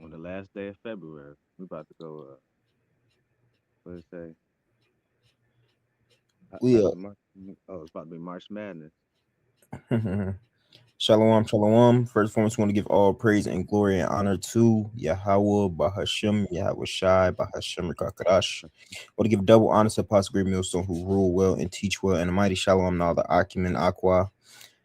on the last day of February. We about to go. What did it say? We After March. Oh, it's about to be March Madness. Shalom, shalom. First and foremost, we want to give all praise and glory and honor to Yahweh, Bahashem, Yahweh Shai, Bahashem, Rakakadash. Want to give double honor to Apostle Great Millstone, who rule well and teach well, and a mighty shalom and all the Akim and Aqua,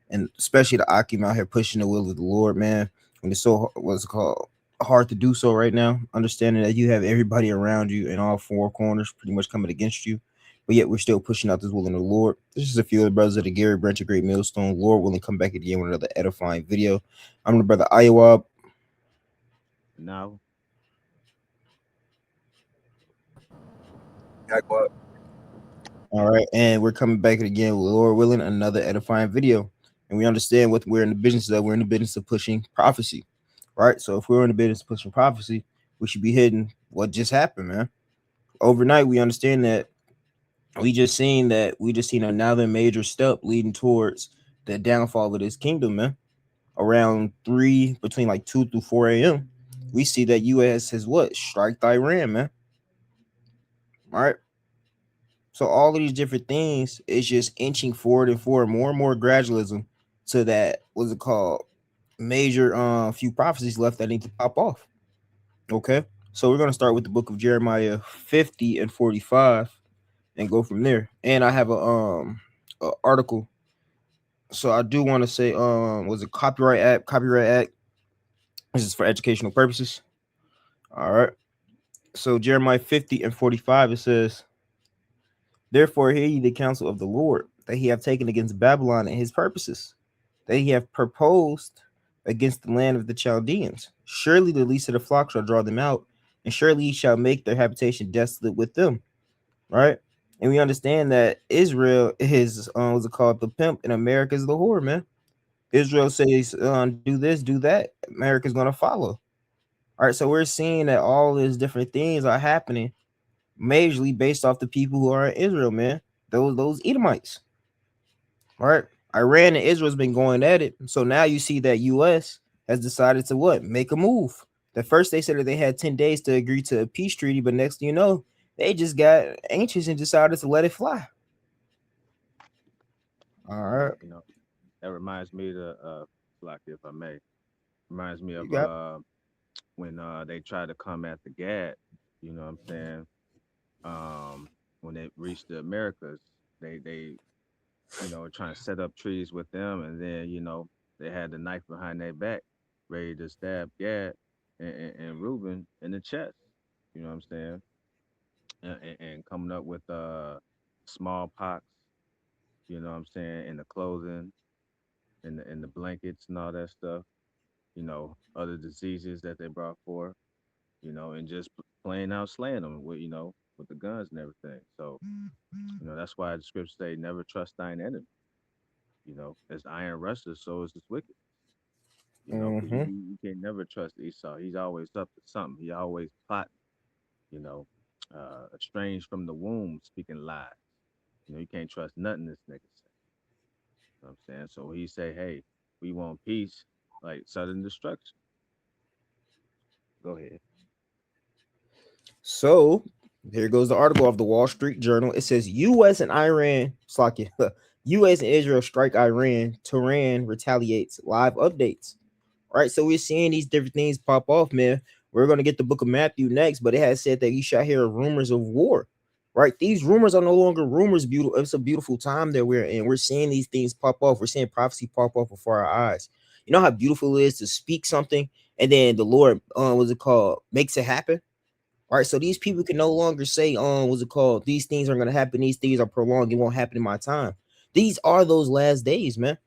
and especially the Akim out here pushing the will of the Lord, man. When it's so, what's it called, hard to do so right now, understanding that you have everybody around you in all four corners pretty much coming against you, but yet we're still pushing out this will in the Lord. This is a few of the brothers of the Gary Branch of Great Millstone. Lord willing, come back again with another edifying video. I'm the brother Iowa. Now, All right, and we're coming back again with Lord willing, another edifying video. And we understand what we're in the business of. We're in the business of pushing prophecy, right? So if we're in the business of pushing prophecy, we should be hitting what just happened, man. Overnight, we understand that we just seen another major step leading towards the downfall of this kingdom, man. Around three, between like 2 through 4 a.m., we see that U.S. has what striked Iran, man. All right. So all of these different things is just inching forward and forward, more and more gradualism to that what's it called major few prophecies left that need to pop off. Okay. So we're gonna start with the book of Jeremiah 50 and 45 and go from there. And I have a article. So I do want to say was it Copyright Act. This is for educational purposes. All right. So Jeremiah 50 and 45 it says, therefore hear ye the counsel of the Lord that he have taken against Babylon and his purposes, that he have proposed against the land of the Chaldeans. Surely the least of the flock shall draw them out, and surely he shall make their habitation desolate with them. Right? And we understand that Israel is what's it called, the pimp, and America is the whore, man. Israel says, do this, do that. America's gonna follow. All right, so we're seeing that all these different things are happening majorly based off the people who are in Israel, man. Those Edomites. All right. Iran and Israel's been going at it. So now you see that US has decided to what? Make a move. At first they said that they had 10 days to agree to a peace treaty, but next thing you know, they just got anxious and decided to let it fly. All right. you know, that reminds me of the Slocky, if I may. Reminds me You of got when they tried to come at the Gad. You know what I'm saying? When they reached the Americas, they were trying to set up trees with them, and then they had the knife behind their back, ready to stab Gad and Reuben in the chest. You know what I'm saying? And coming up with smallpox. You know what I'm saying? In the clothing, in the blankets and all that stuff. Other diseases that they brought forth. And just plain out slaying them with the guns and everything. So that's why the scriptures say, "Never trust thine enemy." As iron rusteth, so is this wicked. Because mm-hmm. you can't never trust Esau. He's always up to something. He always plotting. You know, estranged from the womb, speaking lies. You can't trust nothing this nigga say. You know what I'm saying? So he say, "Hey, we want peace, like sudden destruction." Go ahead. So here goes the article of the Wall Street Journal. It says US and Iran, Slocky, US and Israel strike Iran. Tehran retaliates. Live updates. All right, so we're seeing these different things pop off, man. We're gonna get the book of Matthew next, but it has said that you shall hear rumors of war. Right, these rumors are no longer rumors. Beautiful, it's a beautiful time that we're in. We're seeing these things pop off. We're seeing prophecy pop off before our eyes. You know how beautiful it is to speak something and then the Lord, what's it called, makes it happen. All right, so these people can no longer say, what's it called, these things are gonna happen. These things are prolonged. It won't happen in my time. These are those last days, man.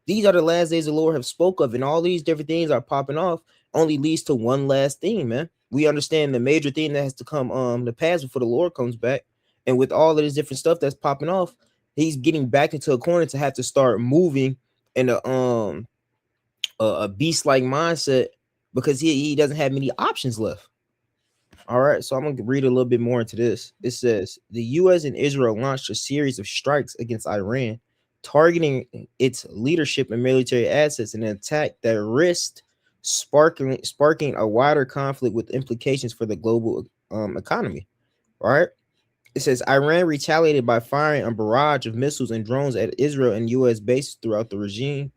These are the last days the Lord have spoke of, and all these different things are popping off. Only leads to one last thing, man. We understand the major thing that has to come to pass before the Lord comes back, and with all of this different stuff that's popping off, He's getting back into a corner to have to start moving in a beast like mindset because he doesn't have many options left. All right, so I'm gonna read a little bit more into this. It says the U.S. and Israel launched a series of strikes against Iran, targeting its leadership and military assets in an attack that risked sparking a wider conflict with implications for the global economy. Right? It says Iran retaliated by firing a barrage of missiles and drones at Israel and U.S. bases throughout the region,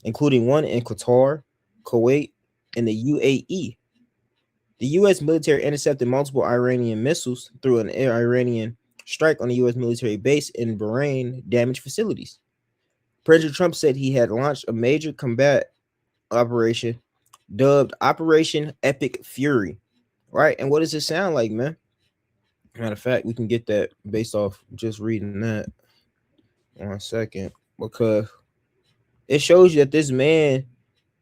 including one in Qatar, Kuwait, and the UAE. The U.S. military intercepted multiple Iranian missiles through an Iranian strike on a U.S. military base in Bahrain, damaged facilities. President Trump said he had launched a major combat operation dubbed Operation Epic Fury. Right? And what does it sound like, man? Matter of fact, we can get that based off just reading that. 1 second, because it shows you that this man,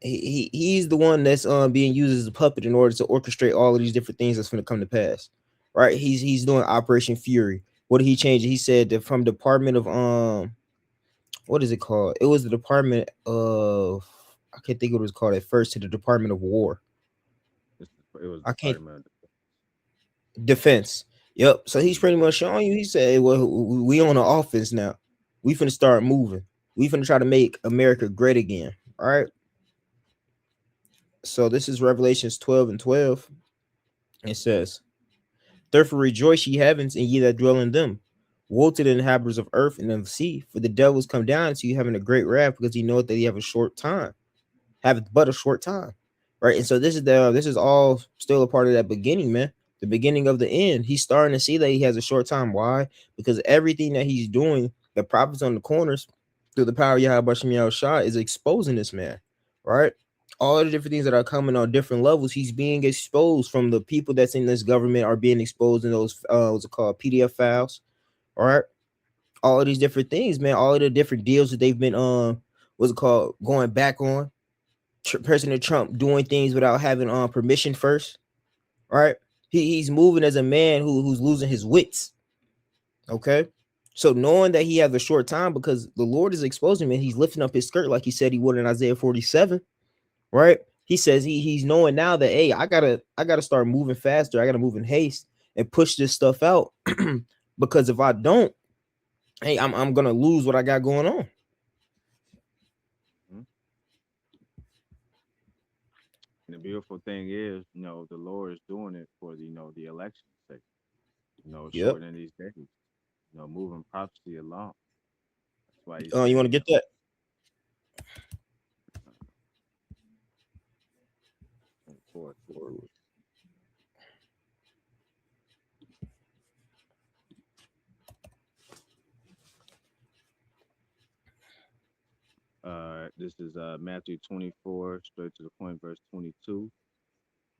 he's the one that's being used as a puppet in order to orchestrate all of these different things that's going to come to pass. Right? He's doing Operation Fury. What did he change? He said that from Department of what is it called? It was the Department of, I can't think what it was called at first, to the Department of War. It was I can't, Department Defense. Yep. So he's pretty much showing you. He said, "Well, we on the offense now. We finna start moving. We finna try to make America great again." All right. So this is Revelations 12:12. It says, "Therefore rejoice, ye heavens, and ye that dwell in them. Woe to the inhabitants of earth and of the sea, for the devils come down to you having a great wrath, because he knoweth that he have a short time, have but a short time." Right. And so this is all still a part of that beginning, man. The beginning of the end. He's starting to see that he has a short time. Why? Because everything that he's doing, the prophets on the corners, through the power of Yahweh Shem Shah, is exposing this man. Right. All the different things that are coming on different levels, he's being exposed from the people that's in this government are being exposed in those what's it called, PDF files. All right. All of these different things, man. All of the different deals that they've been what's it called, going back on. President Trump doing things without having permission first, right? He's moving as a man who's losing his wits. Okay, so knowing that he has a short time because the Lord is exposing him, and he's lifting up his skirt like he said he would in Isaiah 47, right? He says he's knowing now that, hey, I gotta start moving faster. I gotta move in haste and push this stuff out because if I don't, hey, I'm gonna lose what I got going on. Mhm. And the beautiful thing is, the Lord is doing it for the election's sake. Yep. Shortening these days. Moving prophecy along. That's why He's You want saying, to get that? forth. This is Matthew 24, straight to the point, verse 22.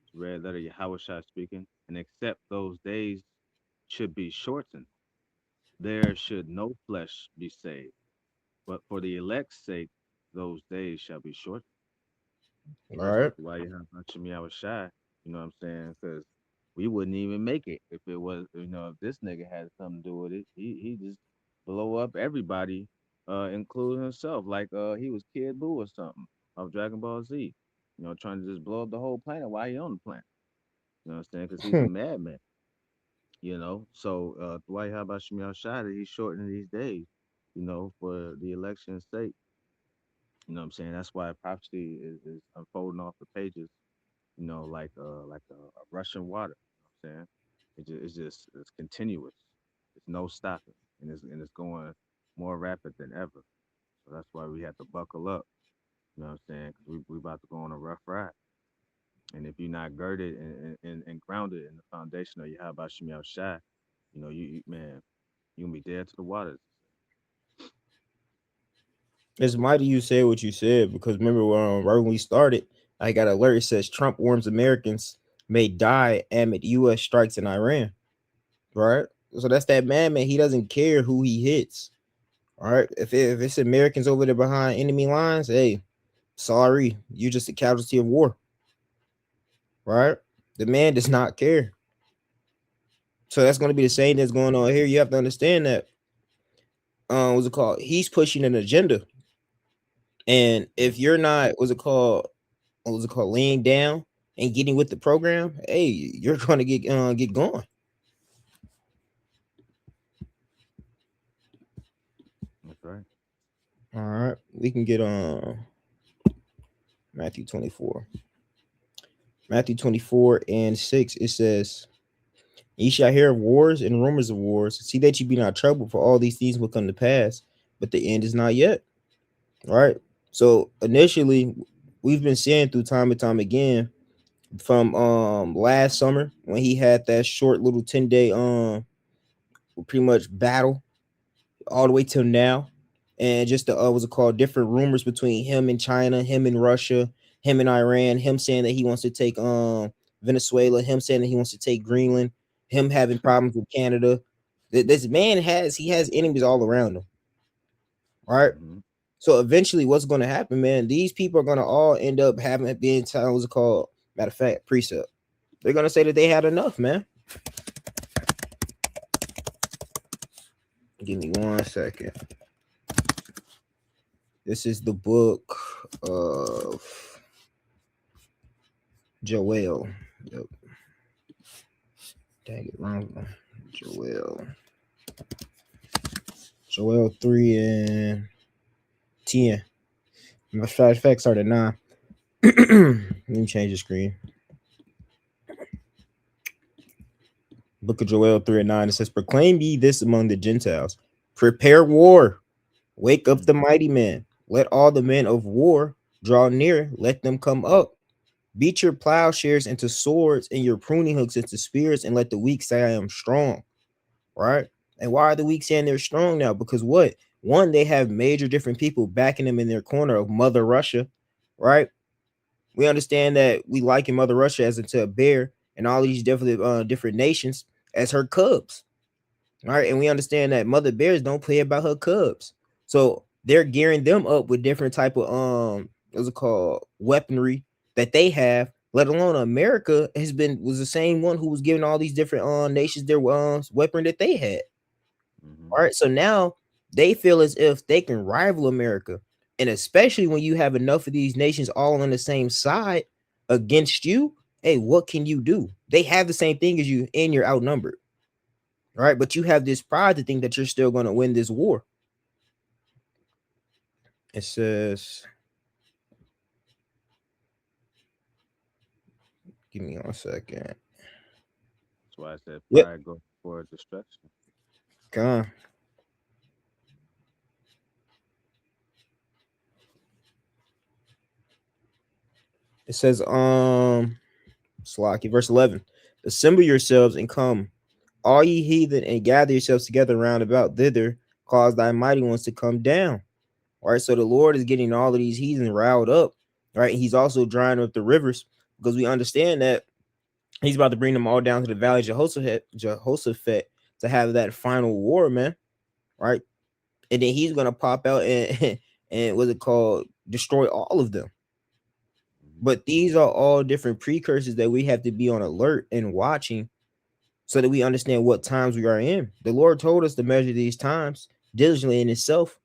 It's red letter Yahweh speaking. And except those days should be shortened, there should no flesh be saved. But for the elect's sake, those days shall be shortened. All That's right. why you have Hashem Yahweh Shai. You know what I'm saying? Because we wouldn't even make it if it was, if this nigga had something to do with it. He just blow up everybody, including himself, like he was Kid Buu or something of Dragon Ball Z. Trying to just blow up the whole planet while he on the planet. You know what I'm saying? Because he's a madman. So Dwight, how about Shemiel Shai? He's shortening these days. For the election's sake. You know what I'm saying? That's why prophecy is unfolding off the pages, like a rushing water. You know what I'm saying? It's continuous. It's no stopping. And it's going more rapid than ever. So that's why we have to buckle up. You know what I'm saying? Because we about to go on a rough ride. And if you're not girded and grounded in the foundation of Yahweh Shemiel Shai, man, you're gonna be dead to the waters. It's mighty you say what you said because remember right when we started, I got an alert. It says Trump warns Americans may die amid U.S. strikes in Iran. Right, so that's that man. He doesn't care who he hits. All right, if it's Americans over there behind enemy lines, hey, sorry, you're just a casualty of war. Right, the man does not care. So that's going to be the same that's going on here. You have to understand that. What's it called? He's pushing an agenda, and if you're not, what's it called, laying down and getting with the program, hey, you're going to get going. That's right. All right, we can get on. Matthew 24. Matthew 24 and 6. It says, "Ye shall hear of wars and rumors of wars. See that you be not troubled, for all these things will come to pass, but the end is not yet." All right. So initially, we've been seeing through time and time again from last summer when he had that short little 10-day pretty much battle all the way till now, and just the what's it called, different rumors between him and China, him and Russia, him and Iran, him saying that he wants to take Venezuela, him saying that he wants to take Greenland, him having problems with Canada. This man has enemies all around him. All right. Mm-hmm. So eventually, what's going to happen, man? These people are going to all end up having being what's it called? Matter of fact, precept. They're going to say that they had enough, man. Give me 1 second. This is the book of Joel. Yep. Dang it, wrong one. Joel 3 and 10. Matter of fact, start at 9. Let me change the screen. Book of Joel 3 and 9. It says, "Proclaim ye this among the Gentiles. Prepare war. Wake up the mighty men. Let all the men of war draw near. Let them come up. Beat your plowshares into swords and your pruning hooks into spears, and let the weak say, I am strong." Right? And why are the weak saying they're strong now? Because what? One, they have major different people backing them in their corner of Mother Russia, right? We understand that we liken Mother Russia as into a bear and all these different nations as her cubs. All right. And we understand that mother bears don't play about her cubs. So they're gearing them up with different type of what's it called, weaponry that they have, let alone America was the same one who was giving all these different nations their weapon that they had. Mm-hmm. All right. So now they feel as if they can rival America. And especially when you have enough of these nations all on the same side against you, hey, what can you do? They have the same thing as you, and you're outnumbered. All right. But you have this pride to think that you're still going to win this war. It says, give me 1 second. That's why I said Yep. pride goes for destruction. Come. It says, Slocky, verse 11. "Assemble yourselves and come, all ye heathen, and gather yourselves together round about thither, cause thy mighty ones to come down." All right. So the Lord is getting all of these heathen riled up. Right. He's also drying up the rivers because we understand that he's about to bring them all down to the valley of Jehoshaphat to have that final war, man. Right. And then he's gonna pop out and and what's it called, destroy all of them. But these are all different precursors that we have to be on alert and watching so that we understand what times we are in. The Lord told us to measure these times diligently in itself,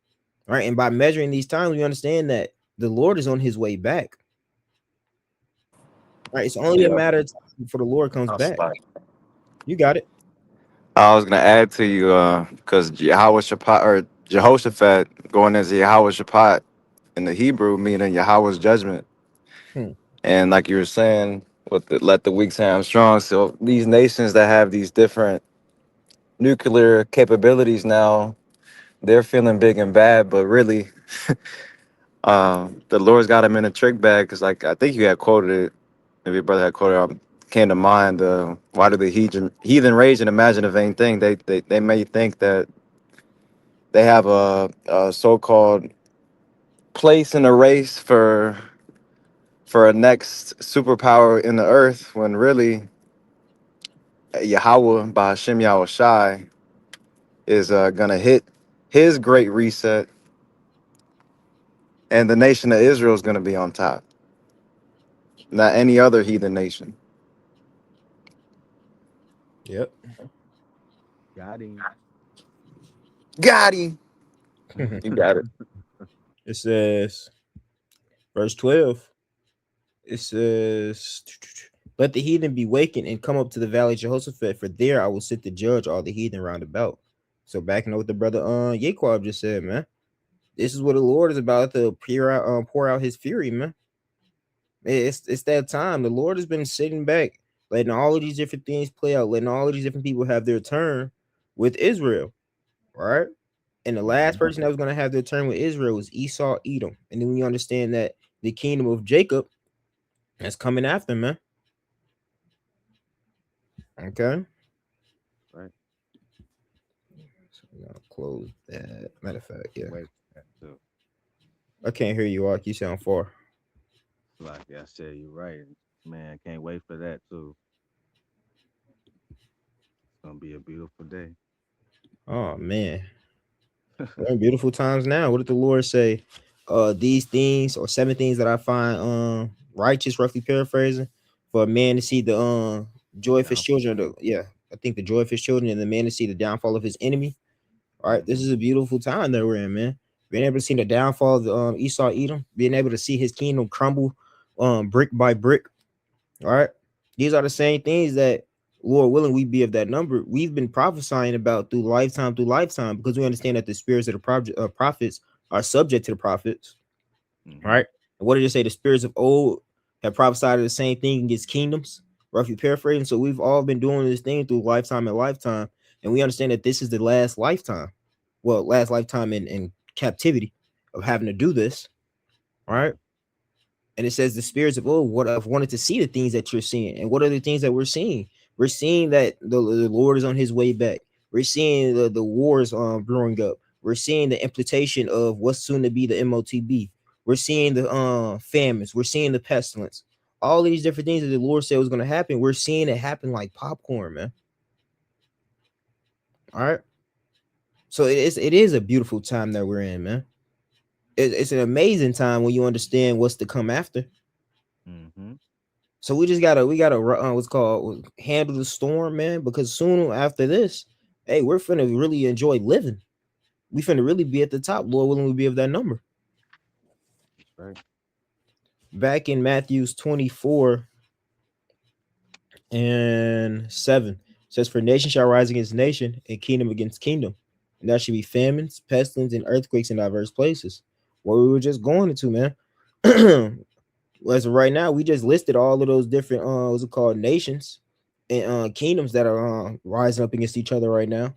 right? And by measuring these times, we understand that the Lord is on his way back. Right? It's only a Yeah, matter of time before the Lord comes that's back. like You got it. I was gonna add to you because Yahweh Shaphat or Jehoshaphat going as Yahweh Shaphat in the Hebrew meaning Yahweh's judgment, Hmm. and like you were saying, with let the weak say I'm strong. So these nations that have these different nuclear capabilities now, they're feeling big and bad, but really, the Lord's got them in a trick bag because, like I think you had quoted it, maybe your brother had quoted it. Came to mind. Why do the heathen rage and imagine a vain thing? They may think that they have a so-called place in a race for a next superpower in the earth, when really Yahweh by Hashem Yahweh Shai is gonna hit his great reset, and the nation of Israel is gonna be on top, not any other heathen nation. Yep. Got him. Got him. You got it. It says, verse 12. It says, "Let the heathen be wakened and come up to the valley of Jehoshaphat, for there I will sit to judge all the heathen round about." So backing up what the brother Yaquab just said, man. This is what the Lord is about to pour out his fury, man. It's that time. The Lord has been sitting back, letting all of these different things play out, letting all of these different people have their turn with Israel, right? And the last Hmm. person that was going to have their turn with Israel was Esau, Edom. And then we understand that the kingdom of Jacob is coming after, man. Okay. Right. So we're gonna close that. Matter of fact, Can't yeah. wait for that too. I can't hear you, Ark. You sound far. Like I said, you're right. Man, can't wait for that too. It's gonna be a beautiful day. Oh man. We're in beautiful times now. What did the Lord say? These things or seven things that I find righteous, roughly paraphrasing, for a man to see the joy of his Downfall. children. Yeah, I think the joy of his children and the man to see the downfall of his enemy. All right, this Hmm. is a beautiful time that we're in, man. Being able to see the downfall of the Esau Edom, being able to see his kingdom crumble brick by brick. All right. These are the same things that, Lord willing, we be of that number. We've been prophesying about through lifetime, because we understand that the spirits of the prophets are subject to the prophets. All Hmm. right. And what did it say? The spirits of old have prophesied the same thing against kingdoms, roughly paraphrasing. So we've all been doing this thing through lifetime and lifetime. And we understand that this is the last lifetime. Well, last lifetime in captivity of having to do this. All right. Right. And it says the spirits of old what I've wanted to see the things that you're seeing. And what are the things that we're seeing? We're seeing that the Lord is on his way back. We're seeing the wars brewing up. We're seeing the implication of what's soon to be the MOTB. We're seeing the famines. We're seeing the pestilence. All these different things that the Lord said was going to happen. We're seeing it happen like popcorn, man. All right. So it is a beautiful time that we're in, man. It's an amazing time when you understand what's to come after. Hmm. So we gotta what's called handle the storm, man. Because soon after this, hey, we're finna really enjoy living. We finna really be at the top. Lord willing, we be of that number. That's right. Back in Matthew's 24:7 says, "For nation shall rise against nation, and kingdom against kingdom, and there should be famines, pestilence, and earthquakes in diverse places." Where we were just going into, man. As of right now, we just listed all of those different what's it called nations and kingdoms that are rising up against each other right now.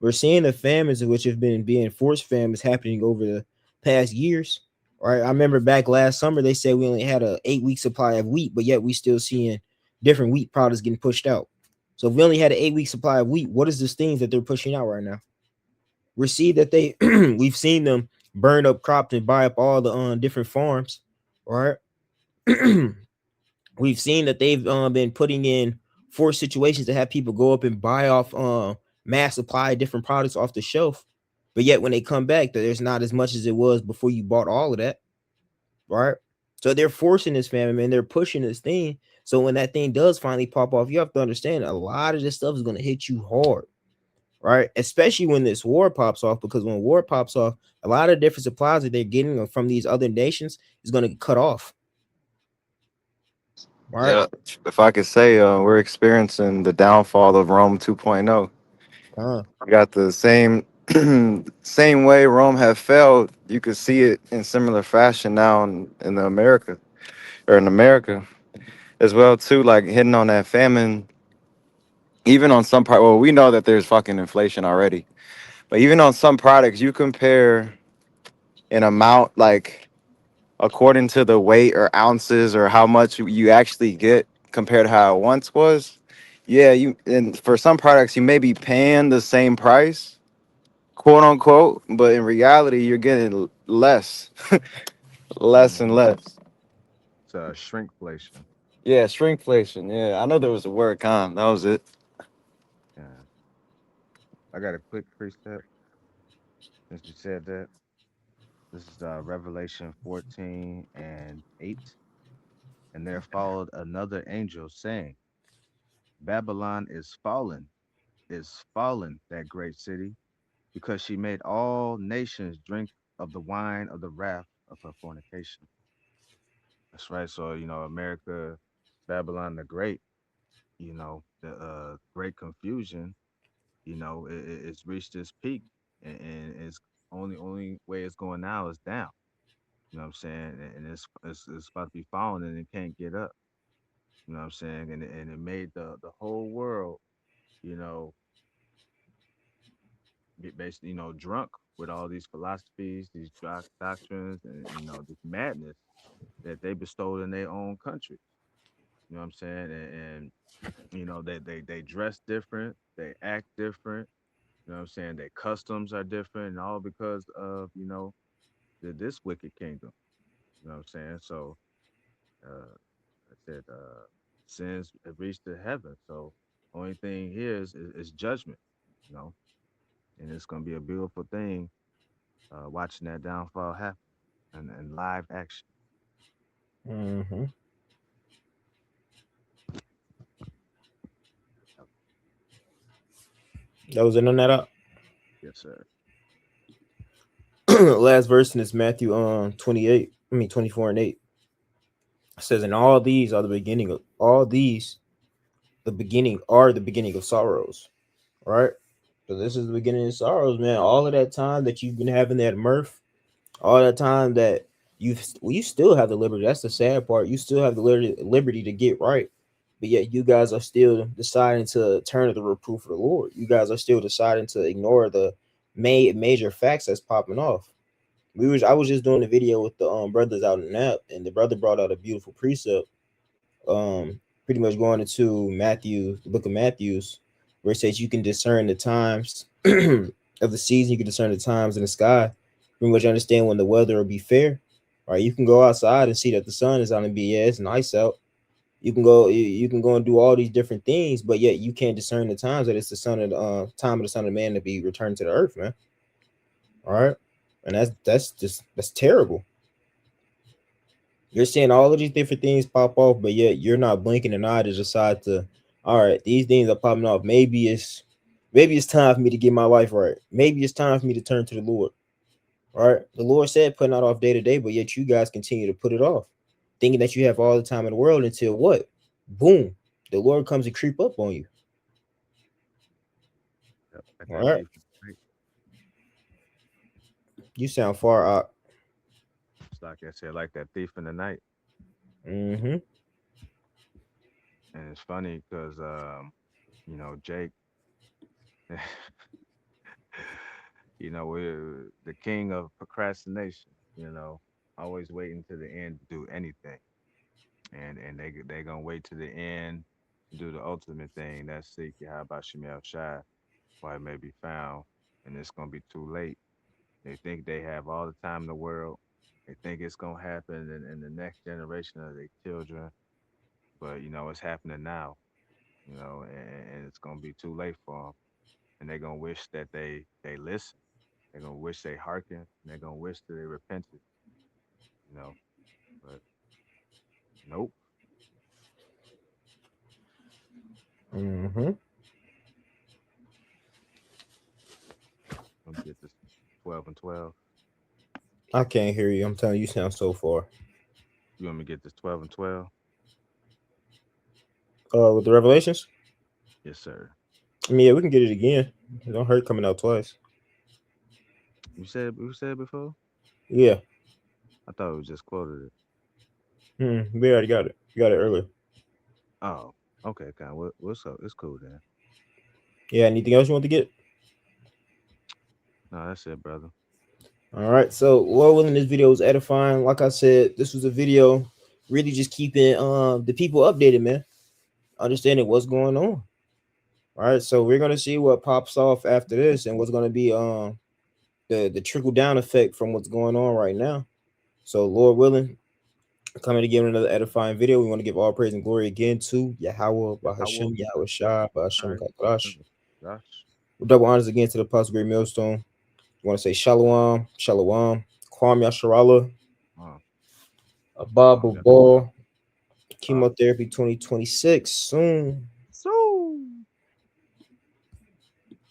We're seeing the famines which have been being forced famines happening over the past years. Right. I remember back last summer they said we only had a 8 week supply of wheat, but yet we still seeing different wheat products getting pushed out. So if we only had an 8 week supply of wheat, what is this things that they're pushing out right now? We see that they we've seen them burn up crops and buy up all the different farms, right? We've seen that they've been putting in forced situations to have people go up and buy off mass supply of different products off the shelf, but yet when they come back, there's not as much as it was before you bought all of that, right? So they're forcing this famine and they're pushing this thing. So when that thing does finally pop off, you have to understand a lot of this stuff is going to hit you hard, right? Especially when this war pops off, because when war pops off, a lot of different supplies that they're getting from these other nations is going to get cut off, right? Yeah. If I could say, we're experiencing the downfall of Rome 2.0. Uh, We got the same same way Rome had failed. You could see it in similar fashion now in the America or in America as well too. Like hitting on that famine, even on some part. Well, we know that there's fucking inflation already, but even on some products, you compare an amount like according to the weight or ounces or how much you actually get compared to how it once was. Yeah, you and for some products you may be paying the same price, quote unquote, but in reality you're getting less, less and Hmm. less. It's shrinkflation. Yeah, shrinkflation. Yeah, I know there was a word, con. That was it. Yeah. I got a quick precept since you said that. This is Revelation 14 and 8. And there followed another angel saying, Babylon is fallen, that great city, because she made all nations drink of the wine of the wrath of her fornication. That's right. So, America, Babylon the Great, the great confusion, it's reached its peak, and it's only way it's going now is down. You know what I'm saying? And it's about to be falling and it can't get up. You know what I'm saying? And it made the whole world, you know, get basically, drunk with all these philosophies, these doctrines, and this madness that they bestowed in their own country. You know what I'm saying? And they dress different, they act different. You know what I'm saying? Their customs are different, and all because of this wicked kingdom. You know what I'm saying? So I said sins have reached to heaven. So only thing here is judgment. You know, and it's gonna be a beautiful thing watching that downfall happen and live action. Mm-hmm. That was in on that up. Yes, sir. Last verse in this Matthew 24 and 8. It says, and all these are the beginning of the beginning of sorrows. Right? So this is the beginning of sorrows, man. All of that time that you've been having that mirth, all that time that you still have the liberty. That's the sad part. You still have the liberty to get right, but yet you guys are still deciding to turn to the reproof of the Lord. You guys are still deciding to ignore the major facts that's popping off. I was just doing a video with the brothers out in Nap, and the brother brought out a beautiful precept, pretty much going into Matthew, the book of Matthews, where it says you can discern the times of the season, you can discern the times in the sky, pretty much understand when the weather will be fair. Right, you can go outside and see that the sun is on and be it's nice out. You can go and do all these different things, but yet you can't discern the times that it's the son of the time of the Son of Man to be returned to the earth, man. All right, and that's terrible. You're seeing all of these different things pop off, but yet you're not blinking an eye to decide to, all right, these things are popping off. Maybe it's time for me to get my life right. Maybe it's time for me to turn to the Lord. All right. The Lord said putting that off day to day, but yet you guys continue to put it off, thinking that you have all the time in the world until what? Boom. The Lord comes and creep up on you. Yep, like All that right. thief in the night. You sound far out. It's like I said, like that thief in the night. Mm-hmm. And it's funny because Jake, we're the king of procrastination. Always waiting to the end to do anything, and they gonna wait to the end to do the ultimate thing. That's seek Yahweh Shemel Shai, why it may be found, and it's gonna be too late. They think they have all the time in the world. They think it's gonna happen in the next generation of their children, but it's happening now. And it's gonna be too late for them, and they're gonna wish that they listen. They're gonna wish they hearken. And they're gonna wish that they repented. You know, but nope. Mm-hmm. Let me get this 12 and 12. I can't hear you. I'm telling you, you sound so far. You want me to get this 12 and 12? With the revelations? Yes, sir. I mean, yeah, we can get it again. It don't hurt coming out twice. You said before? Yeah. I thought it was just quoted it. We already got it. You got it earlier. Oh, okay, kind of. What's up? It's cool then. Yeah, anything else you want to get? No, that's it, brother. All right. So, Lord willing, this video was edifying. Like I said, this was a video really just keeping the people updated, man. Understanding what's going on. All right. So we're gonna see what pops off after this and what's gonna be the trickle down effect from what's going on right now. So, Lord willing, coming to give another edifying video. We want to give all praise and glory again to Yahweh, Bahashem, Yahweh Shah, Bahashem Kakarash. Gosh. With double honors again to the Apostle Great Millstone. You want to say Shalom, Shalom, Kwam Yasharallah, Oh, Abba yeah. Ball, Chemotherapy 2026 soon.